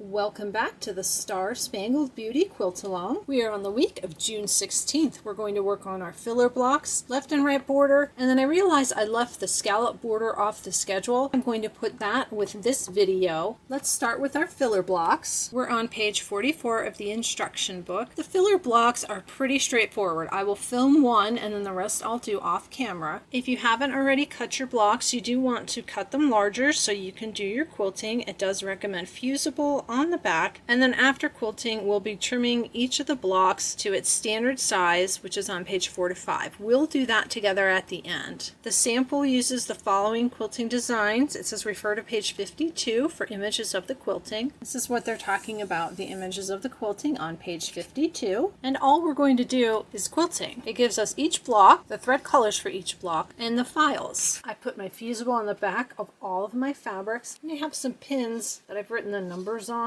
Welcome back to the Star Spangled Beauty Quilt Along. We are on the week of June 16th. We're going to work on our filler blocks, left and right border, and then I realized I left the scallop border off the schedule. I'm going to put that with this video. Let's start with our filler blocks. We're on page 44 of the instruction book. The filler blocks are pretty straightforward. I will film one and then the rest I'll do off camera. If you haven't already cut your blocks, you do want to cut them larger so you can do your quilting. It does recommend fusible on the back, and then after quilting we'll be trimming each of the blocks to its standard size, which is on page 4 to 5. We'll do that together at the end. The sample uses the following quilting designs. It says refer to page 52 for images of the quilting. This is what they're talking about, the images of the quilting on page 52, and all we're going to do is quilting. It gives us each block, the thread colors for each block, and the files. I put my fusible on the back of all of my fabrics, and I have some pins that I've written the numbers on.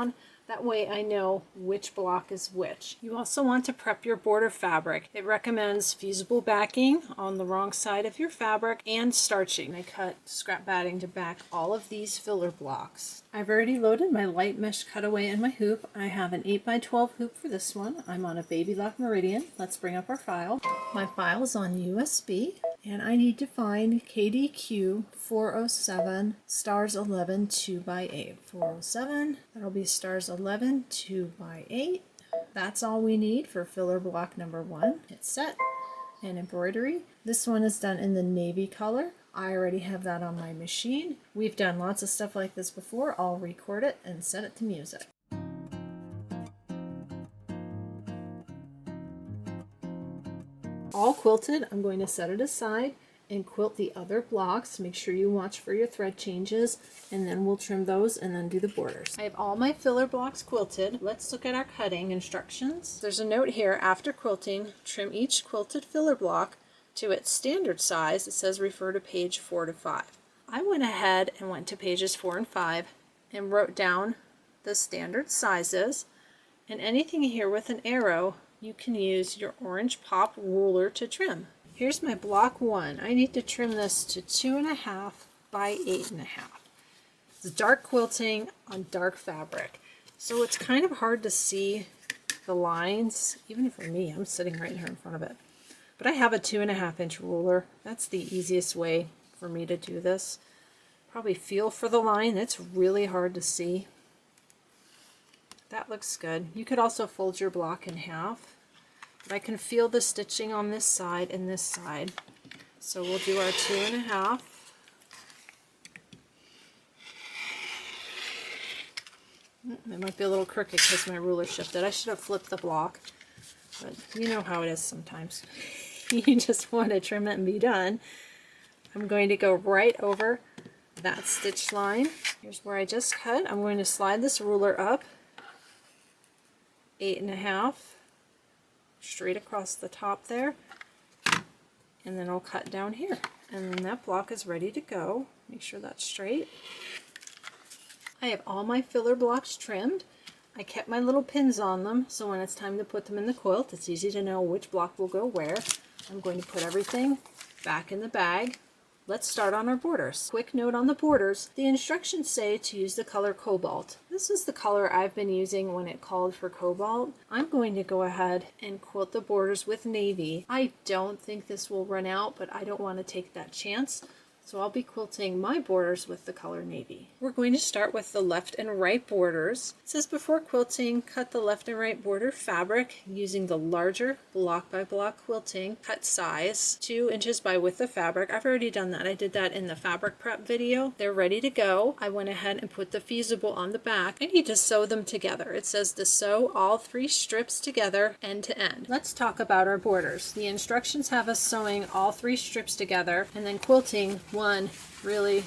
That way I know which block is which. You also want to prep your border fabric. It recommends fusible backing on the wrong side of your fabric and starching. I cut scrap batting to back all of these filler blocks. I've already loaded my light mesh cutaway and my hoop. I have an 8x12 hoop for this one. I'm on a baby lock meridian. Let's bring up our file. My file is on USB, and I need to find KDQ 407 stars 11 2x8. 407, that'll be stars 11 2x8. That's all we need for filler block number 1. Hit set and embroidery. This one is done in the navy color. I already have that on my machine. We've done lots of stuff like this before. I'll record it and set it to music. All quilted, I'm going to set it aside and quilt the other blocks. Make sure you watch for your thread changes, and then we'll trim those and then do the borders. I have all my filler blocks quilted. Let's look at our cutting instructions. There's a note here: after quilting, trim each quilted filler block to its standard size. It says refer to page 4 to 5. I went ahead and went to pages 4 and 5 and wrote down the standard sizes, and anything here with an arrow you can use your orange pop ruler to trim. Here's my block 1. I need to trim this to 2.5 by 8.5. It's dark quilting on dark fabric, so it's kind of hard to see the lines. Even for me, I'm sitting right here in front of it. But I have a 2.5-inch ruler. That's the easiest way for me to do this. Probably feel for the line. It's really hard to see. That looks good. You could also fold your block in half. But I can feel the stitching on this side and this side. So we'll do our 2.5. It might be a little crooked because my ruler shifted. I should have flipped the block. But you know how it is sometimes. You just want to trim it and be done. I'm going to go right over that stitch line. Here's where I just cut. I'm going to slide this ruler up 8.5 straight across the top there, and then I'll cut down here, and then that block is ready to go. Make sure that's straight. I have all my filler blocks trimmed. I kept my little pins on them, so when it's time to put them in the quilt, it's easy to know which block will go where. I'm going to put everything back in the bag. Let's start on our borders. Quick note on the borders: the instructions say to use the color Cobalt. This is the color I've been using when it called for Cobalt. I'm going to go ahead and quilt the borders with Navy. I don't think this will run out, but I don't want to take that chance. So I'll be quilting my borders with the color Navy. We're going to start with the left and right borders. It says before quilting, cut the left and right border fabric using the larger block by block quilting cut size, 2 inches by width of fabric. I've already done that. I did that in the fabric prep video. They're ready to go. I went ahead and put the fusible on the back. I need to sew them together. It says to sew all 3 strips together end to end. Let's talk about our borders. The instructions have us sewing all 3 strips together and then quilting one really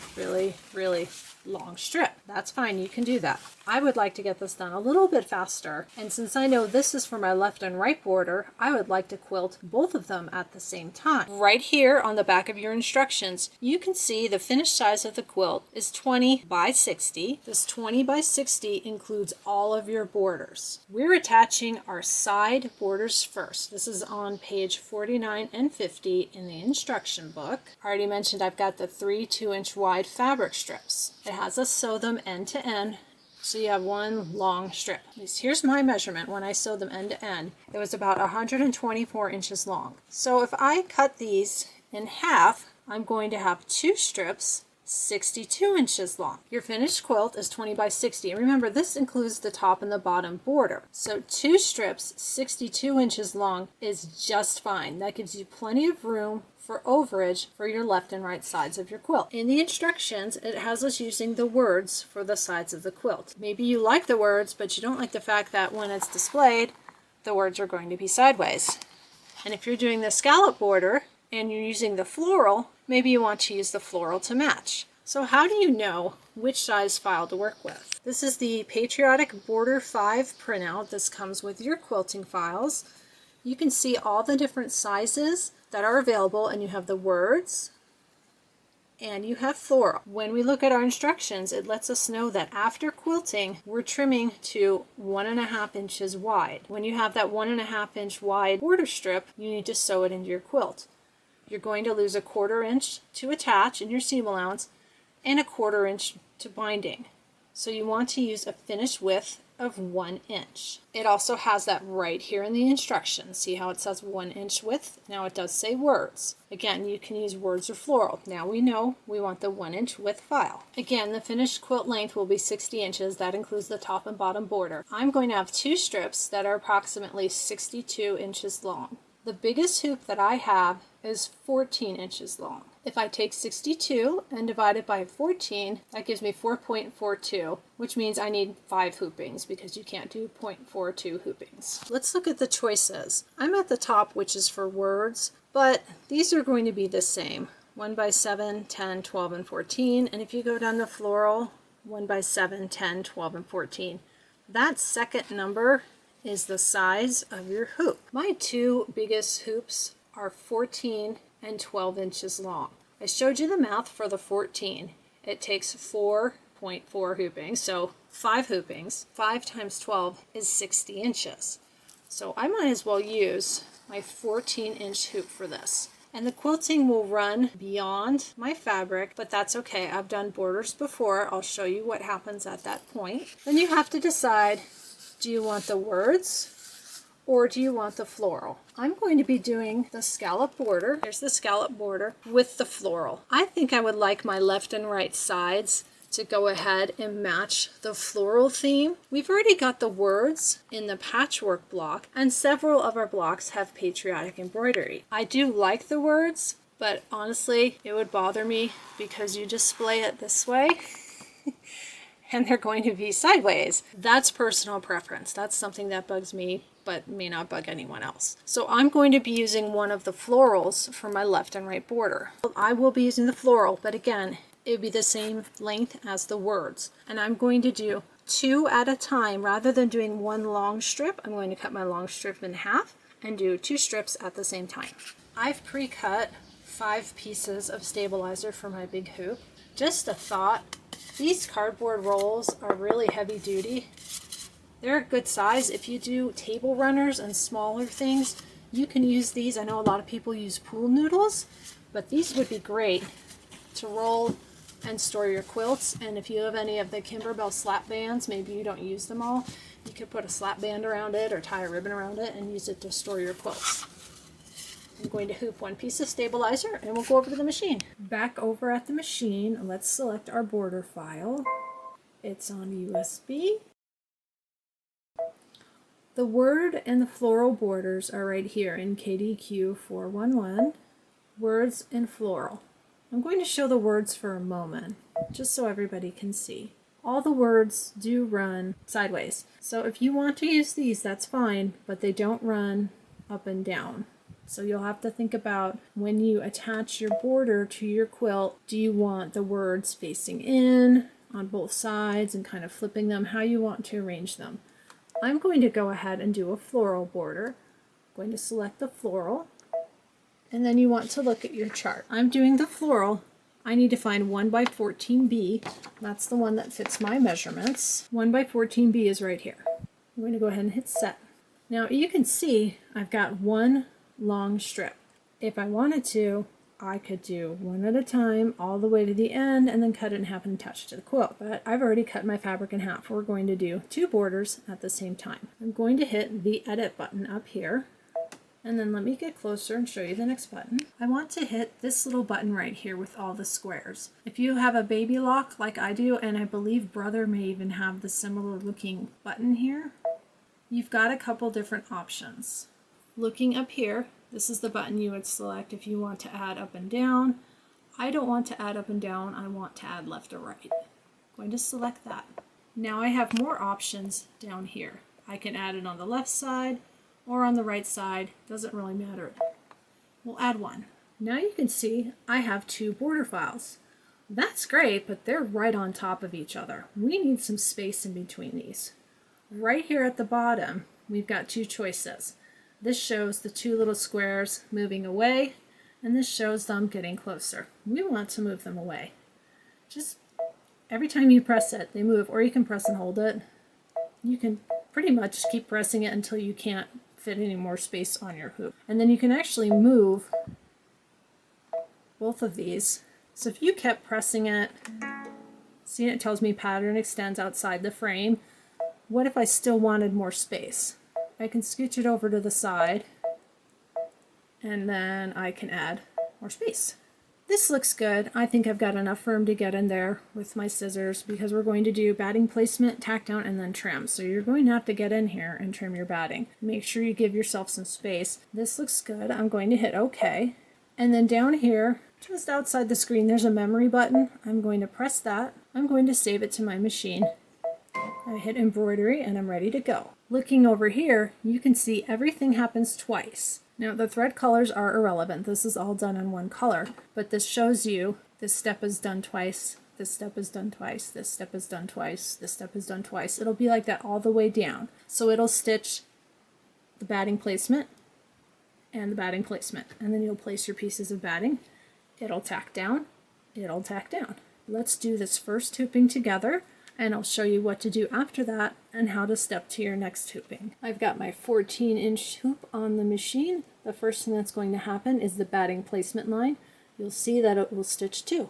long strip. That's fine, you can do that. I would like to get this done a little bit faster, and since I know this is for my left and right border, I would like to quilt both of them at the same time. Right here on the back of your instructions, you can see the finished size of the quilt is 20 by 60. This 20 by 60 includes all of your borders. We're attaching our side borders first. This is on page 49 and 50 in the instruction book. I already mentioned I've got the 3 2-inch wide fabric strips. It has us sew them end to end So you have one long strip. Here's my measurement when I sewed them end to end. It was about 124 inches long. So if I cut these in half, I'm going to have 2 strips 62 inches long. Your finished quilt is 20 by 60. And remember, this includes the top and the bottom border. So 2 strips 62 inches long is just fine. That gives you plenty of room for overage for your left and right sides of your quilt. In the instructions, it has us using the words for the sides of the quilt. Maybe you like the words, but you don't like the fact that when it's displayed, the words are going to be sideways. And if you're doing the scallop border and you're using the floral, maybe you want to use the floral to match. So how do you know which size file to work with? This is the Patriotic Border 5 printout. This comes with your quilting files. You can see all the different sizes that are available, and you have the words and you have floral. When we look at our instructions, it lets us know that after quilting, we're trimming to 1.5 inches wide. When you have that 1.5 inch wide border strip, you need to sew it into your quilt. You're going to lose 1/4 inch to attach in your seam allowance and 1/4 inch to binding. So you want to use a finished width of 1 inch. It also has that right here in the instructions. See how it says 1 inch width? Now it does say words. Again, you can use words or floral. Now we know we want the 1 inch width file. Again, the finished quilt length will be 60 inches. That includes the top and bottom border. I'm going to have 2 strips that are approximately 62 inches long. The biggest hoop that I have is 14 inches long. If I take 62 and divide it by 14, that gives me 4.42, which means I need 5 hoopings because you can't do 0.42 hoopings. Let's look at the choices. I'm at the top, which is for words, but these are going to be the same. 1 by 7, 10, 12, and 14. And if you go down to floral, 1 by 7, 10, 12, and 14. That second number is the size of your hoop. My 2 biggest hoops are 14 and 12 inches long. I showed you the math for the 14. It takes 4.4 hoopings, so 5 hoopings. 5 times 12 is 60 inches. So I might as well use my 14-inch hoop for this. And the quilting will run beyond my fabric, but that's okay. I've done borders before. I'll show you what happens at that point. Then you have to decide, do you want the words or do you want the floral? I'm going to be doing the scallop border. Here's the scallop border with the floral. I think I would like my left and right sides to go ahead and match the floral theme. We've already got the words in the patchwork block, and several of our blocks have patriotic embroidery. I do like the words, but honestly, it would bother me because you display it this way and they're going to be sideways. That's personal preference. That's something that bugs me, but may not bug anyone else. So I'm going to be using one of the florals for my left and right border. I will be using the floral, but again, it would be the same length as the words. And I'm going to do 2 at a time. Rather than doing 1 long strip, I'm going to cut my long strip in half and do 2 strips at the same time. I've pre-cut 5 pieces of stabilizer for my big hoop. Just a thought, these cardboard rolls are really heavy duty. They're a good size. If you do table runners and smaller things, you can use these. I know a lot of people use pool noodles, but these would be great to roll and store your quilts. And if you have any of the Kimberbell slap bands, maybe you don't use them all, you could put a slap band around it or tie a ribbon around it and use it to store your quilts. I'm going to hoop 1 piece of stabilizer and we'll go over to the machine. Back over at the machine, let's select our border file. It's on USB. The word and the floral borders are right here in KDQ 411, words and floral. I'm going to show the words for a moment, just so everybody can see. All the words do run sideways. So if you want to use these, that's fine, but they don't run up and down. So you'll have to think about when you attach your border to your quilt, do you want the words facing in on both sides and kind of flipping them, how you want to arrange them. I'm going to go ahead and do a floral border. I'm going to select the floral, and then you want to look at your chart. I'm doing the floral. I need to find 1 by 14B. That's the one that fits my measurements. 1 by 14B is right here. I'm going to go ahead and hit set. Now you can see I've got 1 long strip. If I wanted to, I could do one at a time all the way to the end and then cut it in half and attach it to the quilt. But I've already cut my fabric in half. We're going to do 2 borders at the same time. I'm going to hit the edit button up here. And then let me get closer and show you the next button. I want to hit this little button right here with all the squares. If you have a baby lock like I do, and I believe Brother may even have the similar looking button here, you've got a couple different options. Looking up here, this is the button you would select if you want to add up and down. I don't want to add up and down, I want to add left or right. I'm going to select that. Now I have more options down here. I can add it on the left side or on the right side, doesn't really matter. We'll add one. Now you can see I have 2 border files. That's great, but they're right on top of each other. We need some space in between these. Right here at the bottom, we've got 2 choices. This shows the 2 little squares moving away, and this shows them getting closer. We want to move them away. Just every time you press it, they move, or you can press and hold it. You can pretty much keep pressing it until you can't fit any more space on your hoop. And then you can actually move both of these. So if you kept pressing it, see, it tells me pattern extends outside the frame. What if I still wanted more space? I can scooch it over to the side and then I can add more space. This looks good. I think I've got enough room to get in there with my scissors because we're going to do batting placement, tack down, and then trim. So you're going to have to get in here and trim your batting. Make sure you give yourself some space. This looks good. I'm going to hit OK. And then down here, just outside the screen, there's a memory button. I'm going to press that. I'm going to save it to my machine. I hit embroidery and I'm ready to go. Looking over here, you can see everything happens twice. Now the thread colors are irrelevant. This is all done in one color, but this shows you this step is done twice, this step is done twice, this step is done twice, this step is done twice. It'll be like that all the way down. So it'll stitch the batting placement and the batting placement, and then you'll place your pieces of batting. It'll tack down, it'll tack down. Let's do this first hooping together, and I'll show you what to do after that and how to step to your next hooping. I've got my 14-inch hoop on the machine. The first thing that's going to happen is the batting placement line. You'll see that it will stitch 2.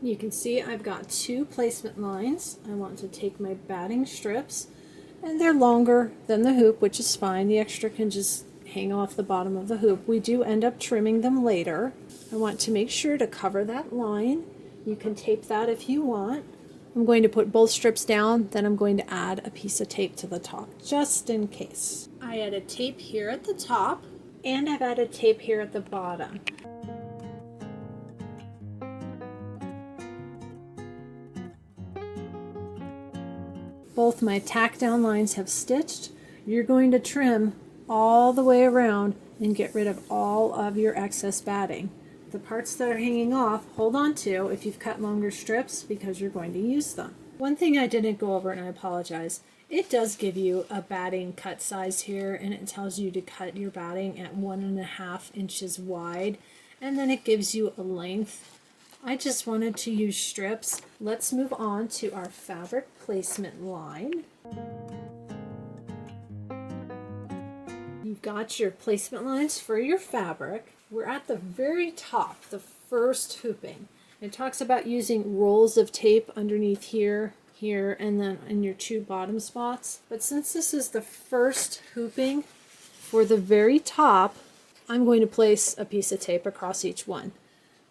You can see I've got 2 placement lines. I want to take my batting strips, and they're longer than the hoop, which is fine. The extra can just hang off the bottom of the hoop. We do end up trimming them later. I want to make sure to cover that line. You can tape that if you want. I'm going to put both strips down, then I'm going to add a piece of tape to the top, just in case. I added tape here at the top, and I've added tape here at the bottom. Both my tack down lines have stitched. You're going to trim all the way around and get rid of all of your excess batting. The parts that are hanging off, hold on to if you've cut longer strips because you're going to use them. One thing I didn't go over, and I apologize, it does give you a batting cut size here, and it tells you to cut your batting at 1.5 inches wide, and then it gives you a length. I just wanted to use strips. Let's move on to our fabric placement line. You've got your placement lines for your fabric. We're at the very top, the first hooping. It talks about using rolls of tape underneath here, here, and then in your 2 bottom spots. But since this is the first hooping, for the very top, I'm going to place a piece of tape across each one.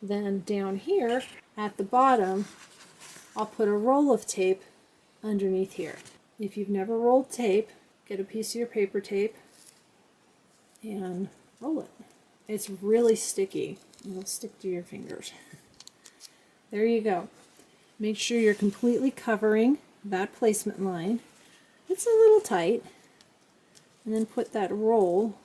Then down here at the bottom, I'll put a roll of tape underneath here. If you've never rolled tape, get a piece of your paper tape and roll it. It's really sticky. It'll stick to your fingers. There you go. Make sure you're completely covering that placement line. It's a little tight. And then put that roll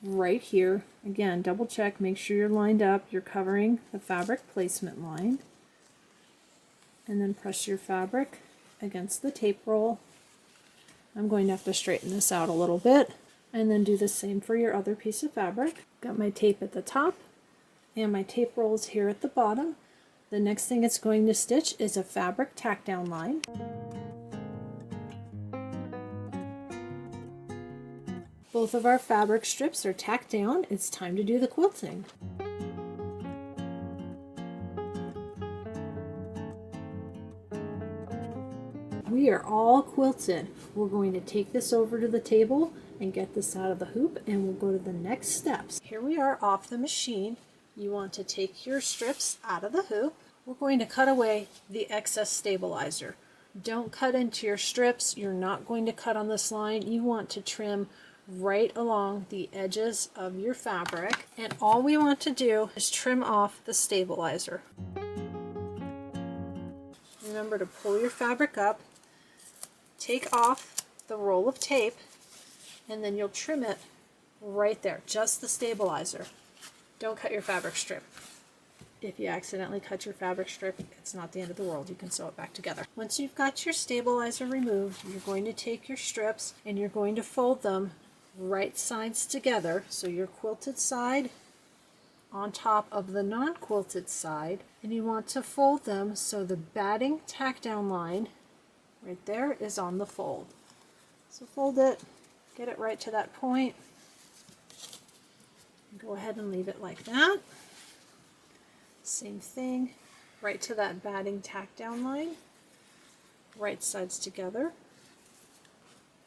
right here. Again, double check, make sure you're lined up, you're covering the fabric placement line, and then press your fabric against the tape roll. I'm going to have to straighten this out a little bit. And then do the same for your other piece of fabric. Got my tape at the top and my tape rolls here at the bottom. The next thing it's going to stitch is a fabric tack down line. Both of our fabric strips are tacked down. It's time to do the quilting. We are all quilted. We're going to take this over to the table and get this out of the hoop, and we'll go to the next steps. Here we are off the machine. You want to take your strips out of the hoop. We're going to cut away the excess stabilizer. Don't cut into your strips. You're not going to cut on this line. You want to trim right along the edges of your fabric, and all we want to do is trim off the stabilizer. Remember to pull your fabric up, take off the roll of tape, and then you'll trim it right there, just the stabilizer. Don't cut your fabric strip. If you accidentally cut your fabric strip, it's not the end of the world. You can sew it back together. Once you've got your stabilizer removed, you're going to take your strips and you're going to fold them right sides together. So your quilted side on top of the non-quilted side, and you want to fold them so the batting tack down line right there is on the fold. So fold it, get it right to that point, and go ahead and leave it like that. Same thing, right to that batting tack down line, right sides together,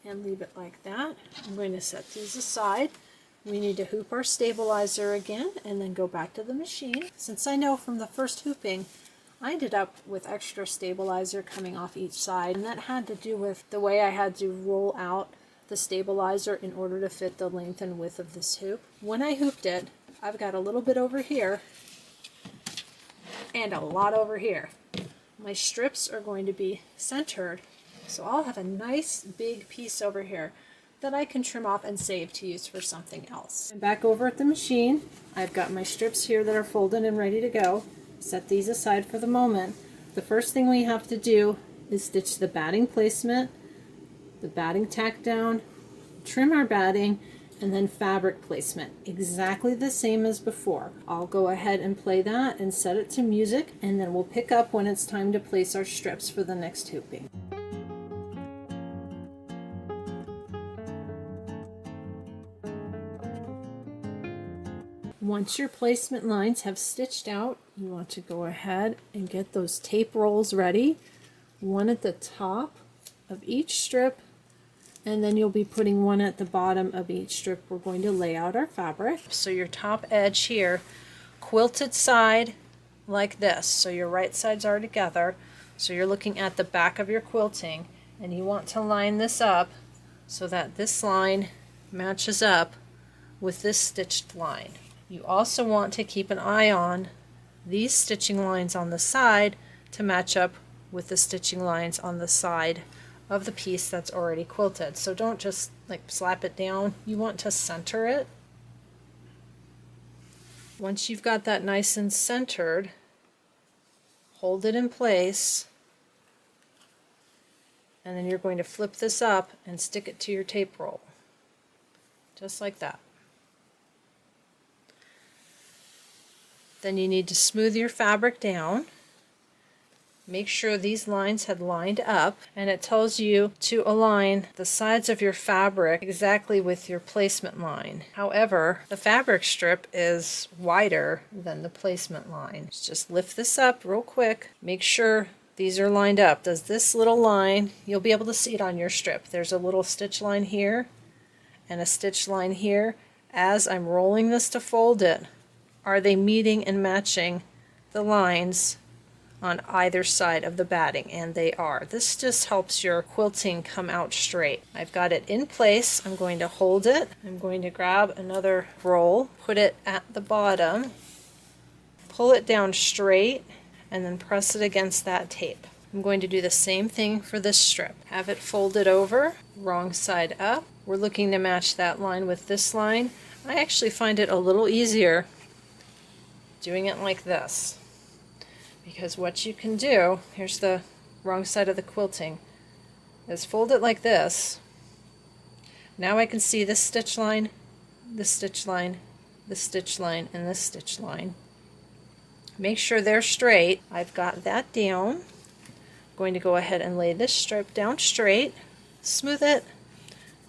and leave it like that. I'm going to set these aside. We need to hoop our stabilizer again and then go back to the machine. Since I know from the first hooping I ended up with extra stabilizer coming off each side, and that had to do with the way I had to roll out the stabilizer in order to fit the length and width of this hoop. When I hooped it, I've got a little bit over here and a lot over here. My strips are going to be centered, so I'll have a nice big piece over here that I can trim off and save to use for something else. I'm back over at the machine. I've got my strips here that are folded and ready to go. Set these aside for the moment. The first thing we have to do is stitch the batting placement, the batting tack down, trim our batting, and then fabric placement. Exactly the same as before. I'll go ahead and play that and set it to music, and then we'll pick up when it's time to place our strips for the next hooping. Once your placement lines have stitched out, you want to go ahead and get those tape rolls ready, one at the top of each strip, and then you'll be putting one at the bottom of each strip. We're going to lay out our fabric. So your top edge here, quilted side like this, so your right sides are together, so you're looking at the back of your quilting, and you want to line this up so that this line matches up with this stitched line. You also want to keep an eye on these stitching lines on the side to match up with the stitching lines on the side of the piece that's already quilted. So don't just like slap it down. You want to center it. Once you've got that nice and centered, hold it in place, and then you're going to flip this up and stick it to your tape roll. Just like that. Then you need to smooth your fabric down. Make sure these lines had lined up, and it tells you to align the sides of your fabric exactly with your placement line. However, the fabric strip is wider than the placement line. Just lift this up real quick. Make sure these are lined up. Does this little line, you'll be able to see it on your strip. There's a little stitch line here and a stitch line here. As I'm rolling this to fold it, are they meeting and matching the lines on either side of the batting? And they are. This just helps your quilting come out straight. I've got it in place. I'm going to hold it. I'm going to grab another roll, put it at the bottom, pull it down straight, and then press it against that tape. I'm going to do the same thing for this strip. Have it folded over, wrong side up. We're looking to match that line with this line. I actually find it a little easier doing it like this, because what you can do, here's the wrong side of the quilting, is fold it like this, Now I can see this stitch line, this stitch line, this stitch line, and this stitch line. Make sure they're straight. I've got that down. I'm going to go ahead and lay this strip down straight, smooth it,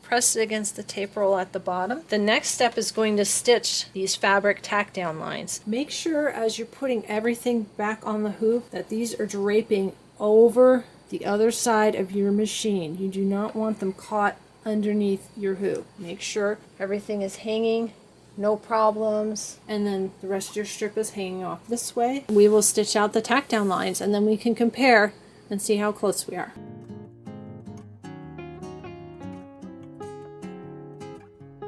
press it against the tape roll at the bottom. The next step is going to stitch these fabric tack down lines. Make sure as you're putting everything back on the hoop that these are draping over the other side of your machine. You do not want them caught underneath your hoop. Make sure everything is hanging, no problems, and then the rest of your strip is hanging off this way. We will stitch out the tack down lines and then we can compare and see how close we are.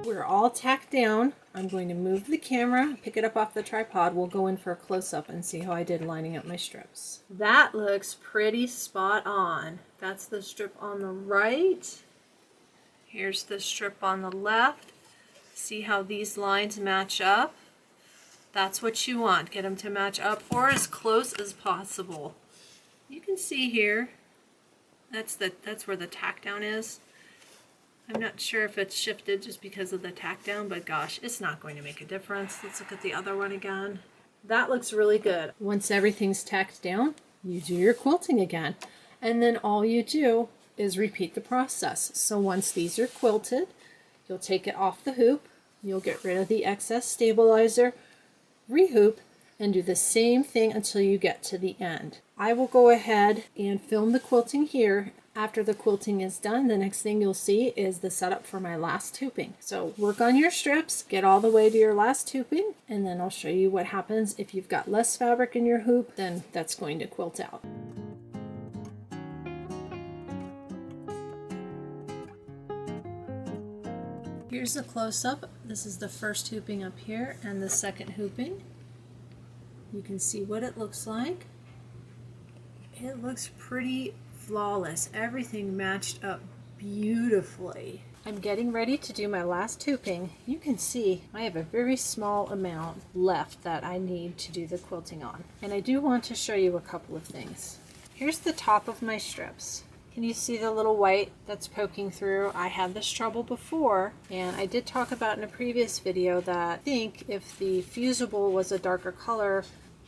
We're all tacked down. I'm going to move the camera, pick it up off the tripod. We'll go in for a close-up and see how I did lining up my strips. That looks pretty spot on. That's the strip on the right. Here's the strip on the left. See how these lines match up? That's what you want. Get them to match up or as close as possible. You can see here, that's where the tack down is. I'm not sure if it's shifted just because of the tack down, but gosh, it's not going to make a difference. Let's look at the other one again. That looks really good. Once everything's tacked down, you do your quilting again. And then all you do is repeat the process. So once these are quilted, you'll take it off the hoop, you'll get rid of the excess stabilizer, rehoop, and do the same thing until you get to the end. I will go ahead and film the quilting here. After the quilting is done, the next thing you'll see is the setup for my last hooping. So work on your strips, get all the way to your last hooping, and then I'll show you what happens if you've got less fabric in your hoop, then that's going to quilt out. Here's the close-up. This is the first hooping up here and the second hooping. You can see what it looks like. It looks pretty flawless. Everything matched up beautifully. I'm getting ready to do my last hooping. You can see I have a very small amount left that I need to do the quilting on. And I do want to show you a couple of things. Here's the top of my strips. Can you see the little white that's poking through? I had this trouble before, and I did talk about in a previous video that I think if the fusible was a darker color,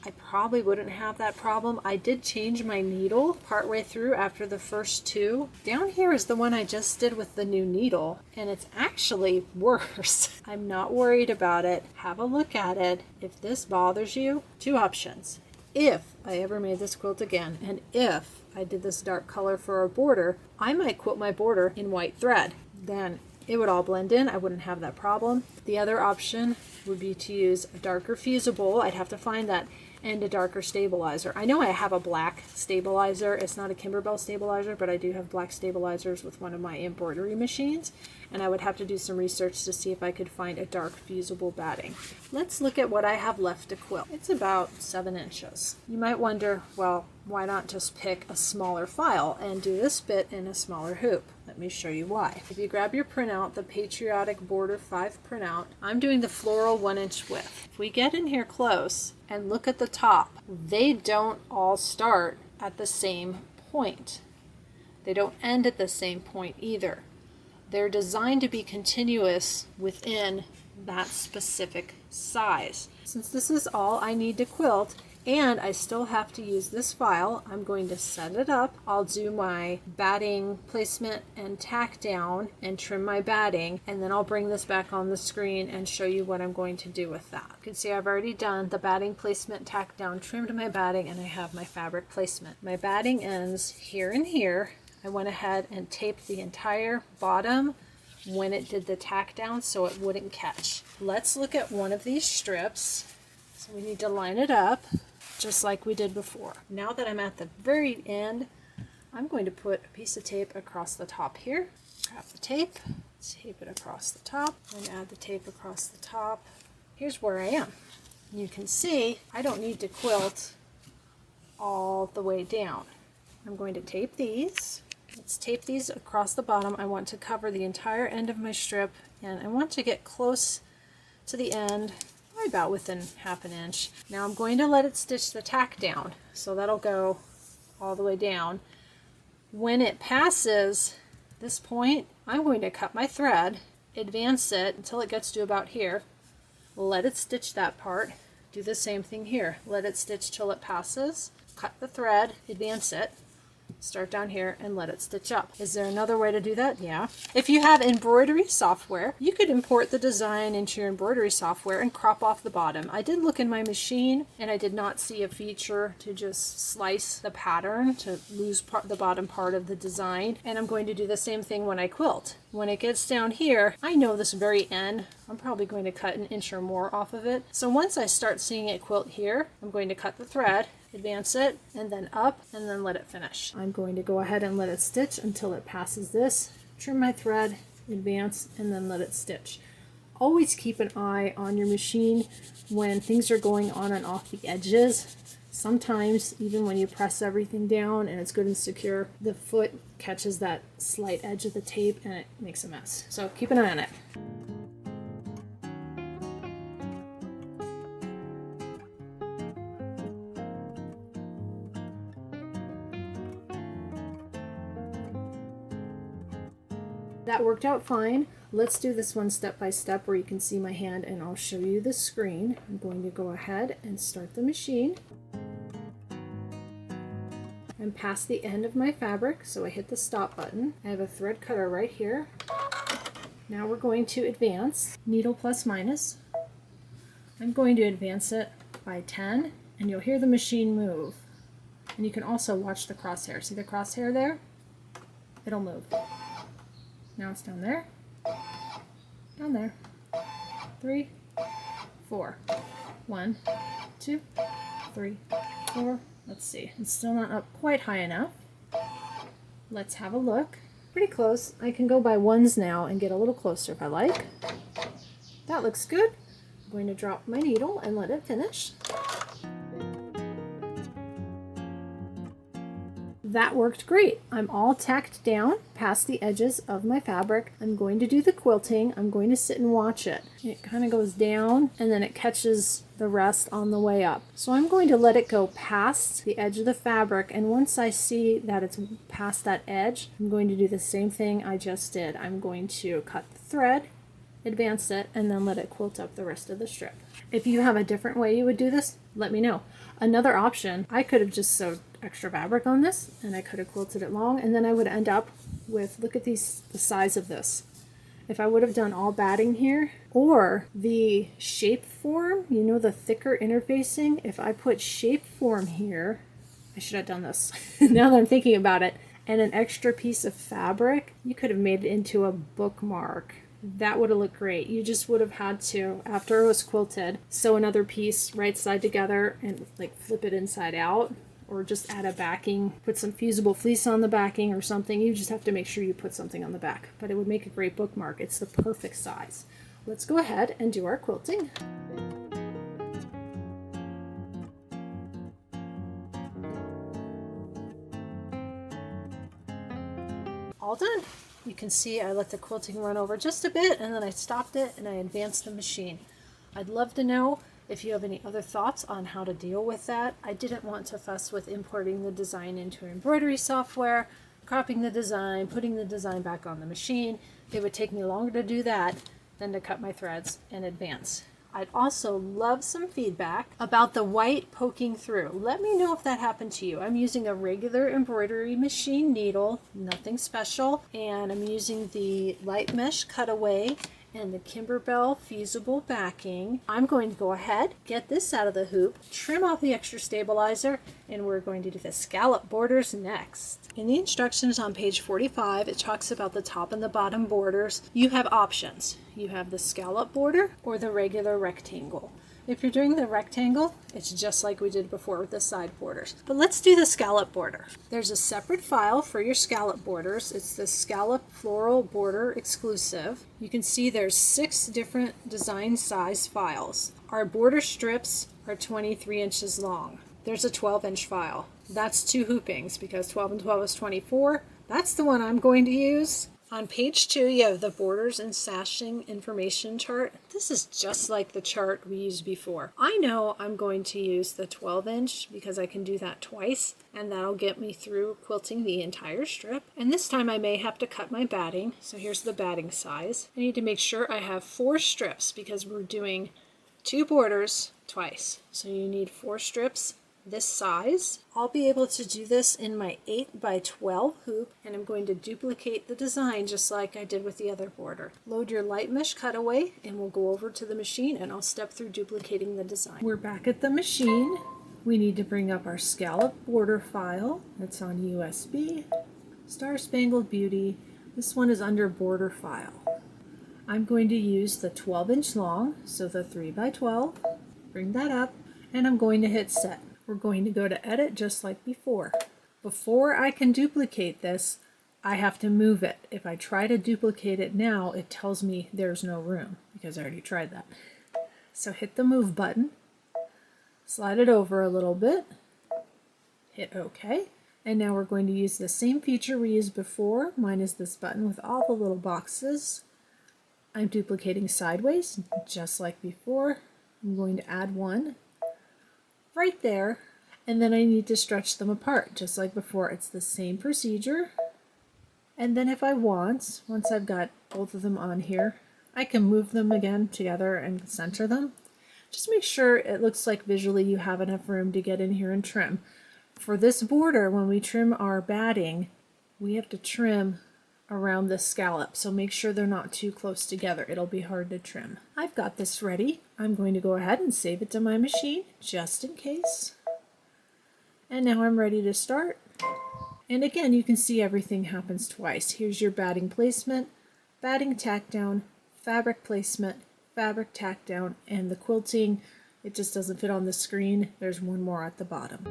I probably wouldn't have that problem. I did change my needle partway through after the first two. Down here is the one I just did with the new needle, and it's actually worse. I'm not worried about it. Have a look at it. If this bothers you, two options. If I ever made this quilt again, and if I did this dark color for a border, I might quilt my border in white thread. Then it would all blend in. I wouldn't have that problem. The other option would be to use a darker fusible. I'd have to find that, and a darker stabilizer. I know I have a black stabilizer. It's not a Kimberbell stabilizer, but I do have black stabilizers with one of my embroidery machines, and I would have to do some research to see if I could find a dark fusible batting. Let's look at what I have left to quilt. It's about 7 inches. You might wonder, well, why not just pick a smaller file and do this bit in a smaller hoop? Let me show you why. If you grab your printout, the Patriotic Border 5 printout, I'm doing the floral 1-inch width. If we get in here close and look at the top, they don't all start at the same point. They don't end at the same point either. They're designed to be continuous within that specific size. Since this is all I need to quilt, and I still have to use this file, I'm going to set it up. I'll do my batting placement and tack down and trim my batting, and then I'll bring this back on the screen and show you what I'm going to do with that. You can see I've already done the batting placement, tack down, trimmed my batting, and I have my fabric placement. My batting ends here and here. I went ahead and taped the entire bottom when it did the tack down so it wouldn't catch. Let's look at one of these strips. So we need to line it up just like we did before. Now that I'm at the very end, I'm going to put a piece of tape across the top here. Grab the tape, tape it across the top, and add the tape across the top. Here's where I am. You can see I don't need to quilt all the way down. I'm going to tape these. Let's tape these across the bottom. I want to cover the entire end of my strip, and I want to get close to the end, about within ½ inch. Now I'm going to let it stitch the tack down, so that'll go all the way down. When it passes this point, I'm going to cut my thread, advance it until it gets to about here, let it stitch that part, do the same thing here, let it stitch till it passes, cut the thread, advance it, start down here and let it stitch up. Is there another way to do that? Yeah. If you have embroidery software, you could import the design into your embroidery software and crop off the bottom. I did look in my machine and I did not see a feature to just slice the pattern to lose the bottom part of the design. And I'm going to do the same thing when I quilt. When it gets down here, I know this very end, I'm probably going to cut an inch or more off of it. So once I start seeing it quilt here, I'm going to cut the thread, advance it, and then up, and then let it finish. I'm going to go ahead and let it stitch until it passes this, trim my thread, advance, and then let it stitch. Always keep an eye on your machine when things are going on and off the edges. Sometimes, even when you press everything down and it's good and secure, the foot catches that slight edge of the tape and it makes a mess. So keep an eye on it. That worked out fine. Let's do this one step by step where you can see my hand and I'll show you the screen. I'm going to go ahead and start the machine. I'm past the end of my fabric, so I hit the stop button. I have a thread cutter right here. Now we're going to advance, needle plus minus. I'm going to advance it by 10 and you'll hear the machine move. And you can also watch the crosshair. See the crosshair there? It'll move. Now it's down there, 3, 4, 1, 2, 3, 4, let's see, it's still not up quite high enough. Let's have a look. Pretty close. I can go by ones now and get a little closer if I like. That looks good. I'm going to drop my needle and let it finish. That worked great. I'm all tacked down past the edges of my fabric. I'm going to do the quilting. I'm going to sit and watch it. It kind of goes down and then it catches the rest on the way up. So I'm going to let it go past the edge of the fabric, and once I see that it's past that edge, I'm going to do the same thing I just did. I'm going to cut the thread, advance it, and then let it quilt up the rest of the strip. If you have a different way you would do this, let me know. Another option, I could have just sewed extra fabric on this and I could have quilted it long, and then I would end up with, look at these, the size of this. If I would have done all batting here, or the shape form, you know, the thicker interfacing, if I put shape form here, I should have done this now that I'm thinking about it, and an extra piece of fabric, you could have made it into a bookmark. That would have looked great. You just would have had to, after it was quilted, sew another piece right side together and like flip it inside out, or just add a backing, put some fusible fleece on the backing or something. You just have to make sure you put something on the back, but it would make a great bookmark. It's the perfect size. Let's go ahead and do our quilting. All done. You can see I let the quilting run over just a bit and then I stopped it and I advanced the machine. I'd love to know if you have any other thoughts on how to deal with that. I didn't want to fuss with importing the design into embroidery software, cropping the design, putting the design back on the machine. It would take me longer to do that than to cut my threads and advance. I'd also love some feedback about the white poking through. Let me know if that happened to you. I'm using a regular embroidery machine needle, nothing special, and I'm using the light mesh cutaway and the Kimberbell fusible backing. I'm going to go ahead, get this out of the hoop, trim off the extra stabilizer, and we're going to do the scallop borders next. In the instructions on page 45, it talks about the top and the bottom borders. You have options. You have the scallop border or the regular rectangle. If you're doing the rectangle, it's just like we did before with the side borders. But let's do the scallop border. There's a separate file for your scallop borders. It's the Scallop Floral Border Exclusive. You can see there's 6 different design size files. Our border strips are 23 inches long. There's a 12-inch file. That's 2 hoopings because 12 and 12 is 24. That's the one I'm going to use. On page 2, you have the borders and sashing information chart. This is just like the chart we used before. I know I'm going to use the 12-inch because I can do that twice, and that'll get me through quilting the entire strip. And this time I may have to cut my batting. So here's the batting size. I need to make sure I have 4 strips because we're doing 2 borders twice. So you need 4 strips this size. I'll be able to do this in my 8 by 12 hoop, and I'm going to duplicate the design just like I did with the other border. Load your light mesh cutaway and we'll go over to the machine and I'll step through duplicating the design. We're back at the machine. We need to bring up our scallop border file. It's on USB. Star Spangled Beauty. This one is under border file. I'm going to use the 12-inch long, so the 3 by 12. Bring that up and I'm going to hit set. We're going to go to edit just like before. Before I can duplicate this, I have to move it. If I try to duplicate it now, it tells me there's no room because I already tried that. So hit the move button, slide it over a little bit, hit OK, and now we're going to use the same feature we used before, minus this button with all the little boxes. I'm duplicating sideways just like before. I'm going to add one right there, and then I need to stretch them apart just like before. It's the same procedure. And then if I want, once I've got both of them on here, I can move them again together and center them. Just make sure it looks like visually you have enough room to get in here and trim. For this border, when we trim our batting, we have to trim around the scallop, so make sure they're not too close together. It'll be hard to trim. I've got this ready. I'm going to go ahead and save it to my machine just in case. And now I'm ready to start. And again, you can see everything happens twice. Here's your batting placement, batting tack down, fabric placement, fabric tack down, and the quilting. It just doesn't fit on the screen. There's one more at the bottom.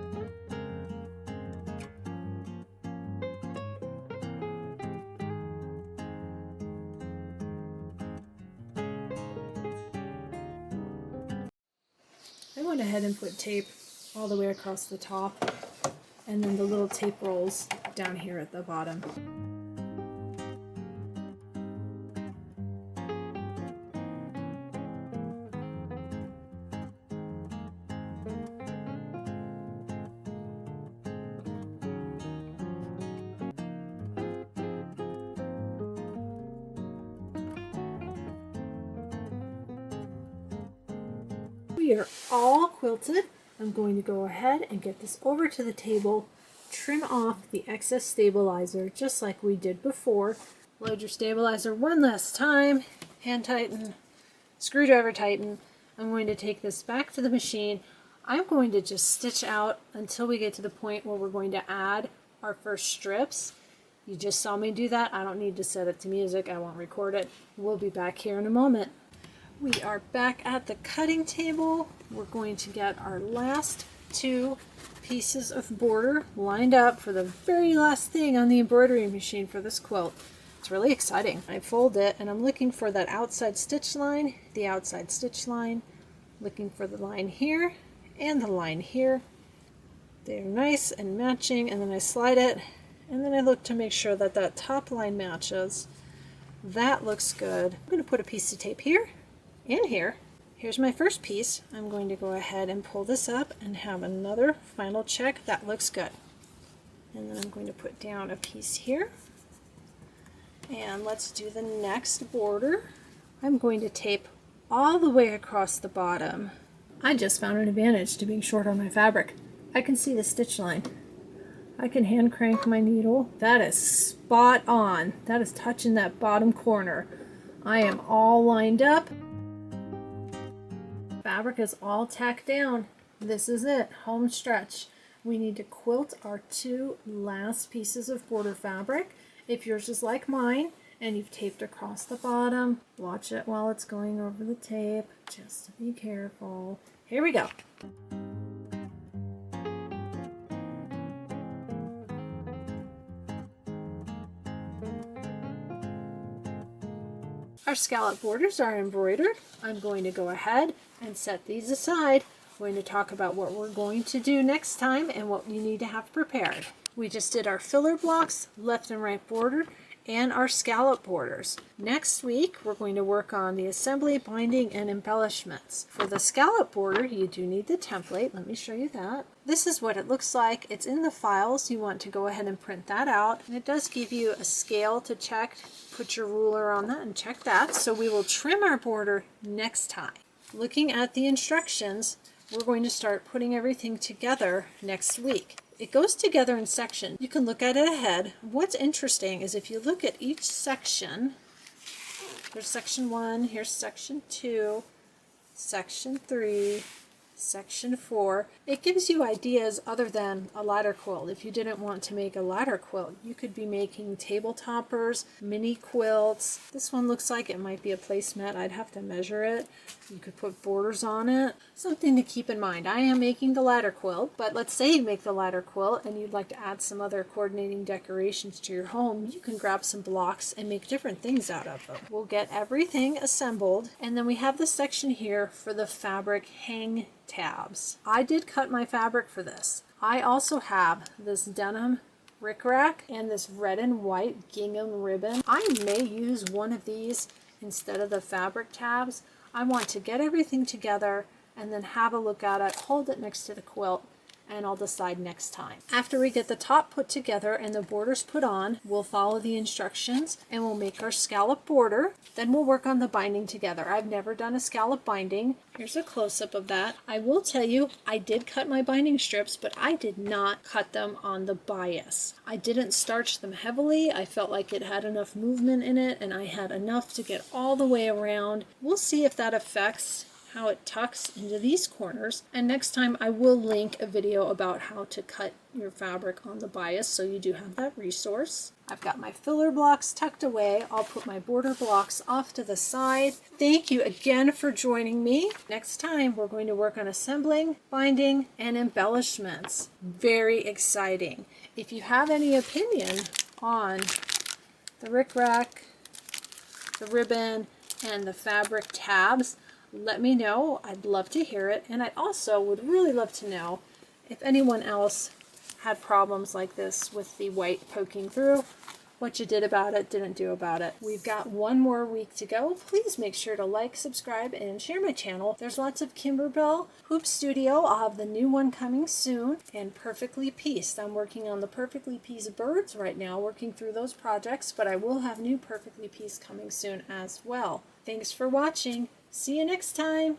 I went ahead and put tape all the way across the top and then the little tape rolls down here at the bottom. We are all quilted. I'm going to go ahead and get this over to the table, trim off the excess stabilizer just like we did before. Load your stabilizer one last time, hand tighten, screwdriver tighten. I'm going to take this back to the machine. I'm going to just stitch out until we get to the point where we're going to add our first strips. You just saw me do that. I don't need to set it to music. I won't record it. We'll be back here in a moment. We are back at the cutting table. We're going to get our last 2 pieces of border lined up for the very last thing on the embroidery machine for this quilt. It's really exciting. I fold it and I'm looking for that outside stitch line, the outside stitch line, looking for the line here and the line here. They're nice and matching, and then I slide it and then I look to make sure that that top line matches. That looks good. I'm going to put a piece of tape here and here. Here's my first piece. I'm going to go ahead and pull this up and have another final check. That looks good. And then I'm going to put down a piece here. And let's do the next border. I'm going to tape all the way across the bottom. I just found an advantage to being short on my fabric. I can see the stitch line. I can hand crank my needle. That is spot on. That is touching that bottom corner. I am all lined up. Fabric is all tacked down. This is it, home stretch. We need to quilt our 2 last pieces of border fabric. If yours is like mine and you've taped across the bottom, watch it while it's going over the tape, just to be careful. Here we go. Our scallop borders are embroidered. I'm going to go ahead and set these aside. We're going to talk about what we're going to do next time and what you need to have prepared. We just did our filler blocks, left and right border, and our scallop borders. Next week, we're going to work on the assembly, binding, and embellishments. For the scallop border, you do need the template. Let me show you that. This is what it looks like. It's in the files. You want to go ahead and print that out. And it does give you a scale to check. Put your ruler on that and check that. So we will trim our border next time. Looking at the instructions, we're going to start putting everything together next week. It goes together in sections. You can look at it ahead. What's interesting is if you look at each section, there's section 1, here's section 2, section 3, section 4. It gives you ideas other than a ladder quilt. If you didn't want to make a ladder quilt, you could be making table toppers, mini quilts. This one looks like it might be a placemat. I'd have to measure it. You could put borders on it. Something to keep in mind. I am making the ladder quilt, but let's say you make the ladder quilt and you'd like to add some other coordinating decorations to your home. You can grab some blocks and make different things out of them. We'll get everything assembled, and then we have this section here for the fabric hang tabs. I did cut my fabric for this. I also have this denim rickrack and this red and white gingham ribbon. I may use one of these instead of the fabric tabs. I want to get everything together and then have a look at it, hold it next to the quilt, and I'll decide next time. After we get the top put together and the borders put on, we'll follow the instructions and we'll make our scallop border. Then we'll work on the binding together. I've never done a scallop binding. Here's a close-up of that. I will tell you, I did cut my binding strips, but I did not cut them on the bias. I didn't starch them heavily. I felt like it had enough movement in it and I had enough to get all the way around. We'll see if that affects how it tucks into these corners, and next time I will link a video about how to cut your fabric on the bias, so you do have that resource. I've got my filler blocks tucked away. I'll put my border blocks off to the side. Thank you again for joining me. Next time we're going to work on assembling, binding, and embellishments. Very exciting. If you have any opinion on the rickrack, the ribbon, and the fabric tabs, let me know. I'd love to hear it. And I also would really love to know if anyone else had problems like this with the white poking through, what you did about it, didn't do about it. We've got one more week to go. Please make sure to like, subscribe, and share my channel. There's lots of Kimberbell Hoop Studio. I'll have the new one coming soon. And Perfectly Pieced. I'm working on the Perfectly Pieced birds right now, working through those projects, but I will have new Perfectly Pieced coming soon as well. Thanks for watching. See you next time.